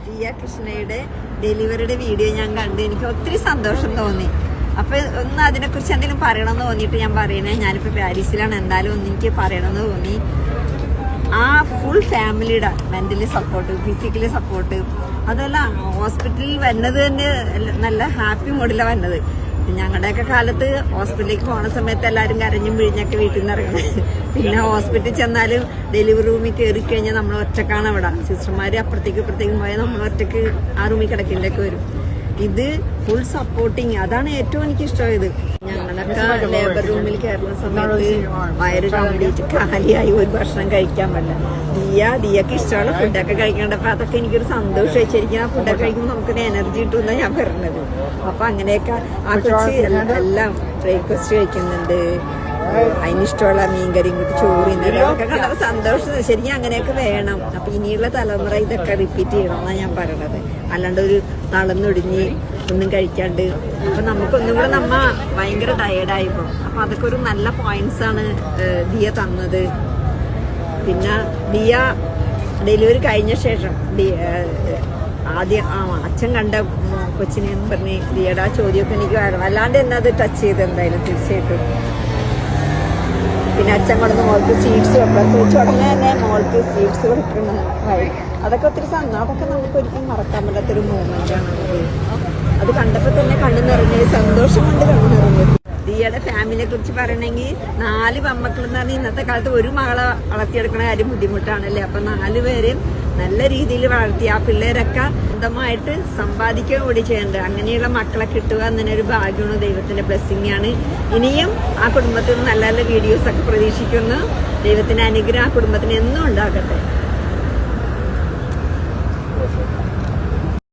ദിയ കൃഷ്ണയുടെ ഡെലിവറിയുടെ വീഡിയോ ഞാൻ കണ്ട് എനിക്ക് ഒത്തിരി സന്തോഷം തോന്നി. അപ്പൊ ഒന്ന് അതിനെക്കുറിച്ച് എന്തെങ്കിലും പറയണമെന്ന് തോന്നിയിട്ട് ഞാൻ പറയണേ. ഞാനിപ്പോ പാരീസിലാണ്, എന്തായാലും ഒന്ന് എനിക്ക് പറയണമെന്ന് തോന്നി. ആ ഫുൾ ഫാമിലിയുടെ മെന്റലി സപ്പോർട്ട്, ഫിസിക്കലി സപ്പോർട്ട്, അതല്ല ഹോസ്പിറ്റലിൽ വന്നത് തന്നെ നല്ല ഹാപ്പി മൂഡിലാണ് വന്നത്. ഞങ്ങളുടെയൊക്കെ കാലത്ത് ഹോസ്പിറ്റലിലേക്ക് പോണ സമയത്ത് എല്ലാവരും കരഞ്ഞും പിഴിഞ്ഞൊക്കെ വീട്ടിൽ നിന്ന് ഇറങ്ങുന്നത്. പിന്നെ ഹോസ്പിറ്റലിൽ ചെന്നാലും ഡെലിവറി റൂമിൽ കയറി കഴിഞ്ഞാൽ നമ്മൾ ഒറ്റക്കാണ് അവിടെ. സിസ്റ്റർമാര് അപ്പുറത്തേക്കും പോയാൽ നമ്മൾ ഒറ്റക്ക് ആ റൂമിൽ കിടക്കേണ്ടൊക്കെ വരും. ഇത് ഫുൾ സപ്പോർട്ടിങ്, അതാണ് ഏറ്റവും എനിക്ക് ഇഷ്ടമായത്. ഞങ്ങളൊക്കെ ലേബർ റൂമിൽ കയറുന്ന സമയത്ത് വയറ് കംപ്ലീറ്റ് കാലിയായി, ഒരു ഭക്ഷണം കഴിക്കാൻ പറ്റില്ല. ദിയക്ക് ഇഷ്ടമുള്ള ഫുഡൊക്കെ കഴിക്കേണ്ടപ്പോ അതൊക്കെ എനിക്കൊരു സന്തോഷമായി. ശരിക്കും ആ ഫുഡൊക്കെ കഴിക്കുമ്പോൾ നമുക്കൊരു എനർജി കിട്ടുമെന്നാണ് ഞാൻ പറഞ്ഞത്. അപ്പൊ അങ്ങനെയൊക്കെ ആ കൊച്ചി എല്ലാം ബ്രേക്ക്ഫാസ്റ്റ് കഴിക്കുന്നുണ്ട്, അതിനിഷ്ടമുള്ള മീൻകറിയും കൂട്ടി ചോറിന് ഒക്കെ കണ്ടപ്പോൾ സന്തോഷം. ശരിക്കും അങ്ങനെയൊക്കെ വേണം. അപ്പൊ ഇനിയുള്ള തലമുറ ഇതൊക്കെ റിപ്പീറ്റ് ചെയ്യണമെന്നാണ് ഞാൻ പറയണത്. അല്ലാണ്ട് ഒരു തളർന്നൊടിഞ്ഞ് ഒന്നും കഴിക്കാണ്ട് അപ്പൊ നമുക്കൊന്നും കൂടെ നമ്മ ഭയങ്കര ടയേർഡായിപ്പോ. അപ്പൊ അതൊക്കെ ഒരു നല്ല പോയിന്റ്സ് ആണ് ദിയ തന്നത്. പിന്നെ ദിയ ഡെലിവറി കഴിഞ്ഞ ശേഷം ആദ്യം അച്ഛൻ കണ്ട കൊച്ചിനെ എന്ന് പറഞ്ഞ് ദിയയുടെ ആ ചോദ്യമൊക്കെ എനിക്ക് വല്ലാണ്ട് തന്നെ അത് ടച്ച് ചെയ്ത് എന്തായാലും തീർച്ചയായിട്ടും. പിന്നെ അച്ഛൻ കൊടുത്ത് മോൾക്ക് സ്വീറ്റ്സ് പ്രസവിച്ച ഉടനെ തന്നെ മോൾക്ക് സ്വീറ്റ്സ് കൊടുക്കുന്ന അതൊക്കെ ഒത്തിരി അതൊക്കെ നമുക്ക് ഒരിക്കലും മറക്കാൻ പറ്റാത്തൊരു മൂമെന്റാണ്. അത് കണ്ടപ്പോൾ തന്നെ കണ്ണു നിറഞ്ഞ സന്തോഷം കൊണ്ട് കണ്ണു നിറഞ്ഞത്. ദിയയുടെ ഫാമിലിയെ കുറിച്ച് പറയണമെങ്കിൽ 4 പെൺമക്കൾ എന്ന് പറഞ്ഞാൽ ഇന്നത്തെ കാലത്ത് ഒരു മകളെ വളർത്തിയെടുക്കുന്ന കാര്യം ബുദ്ധിമുട്ടാണല്ലേ. അപ്പൊ 4 പേരെയും നല്ല രീതിയിൽ വളർത്തി ആ പിള്ളേരൊക്കെ സ്വന്തമായിട്ട് സമ്പാദിക്കുക കൂടി ചെയ്യേണ്ടത്. അങ്ങനെയുള്ള മക്കളെ കിട്ടുക എന്നൊരു ഭാഗ്യമാണ്, ദൈവത്തിന്റെ ബ്ലെസ്സിങ് ആണ്. ഇനിയും ആ കുടുംബത്തിൽ നിന്ന് നല്ല നല്ല വീഡിയോസ് ഒക്കെ പ്രതീക്ഷിക്കുന്നു. ദൈവത്തിന്റെ അനുഗ്രഹം ആ കുടുംബത്തിന് എന്നും ഉണ്ടാകട്ടെ.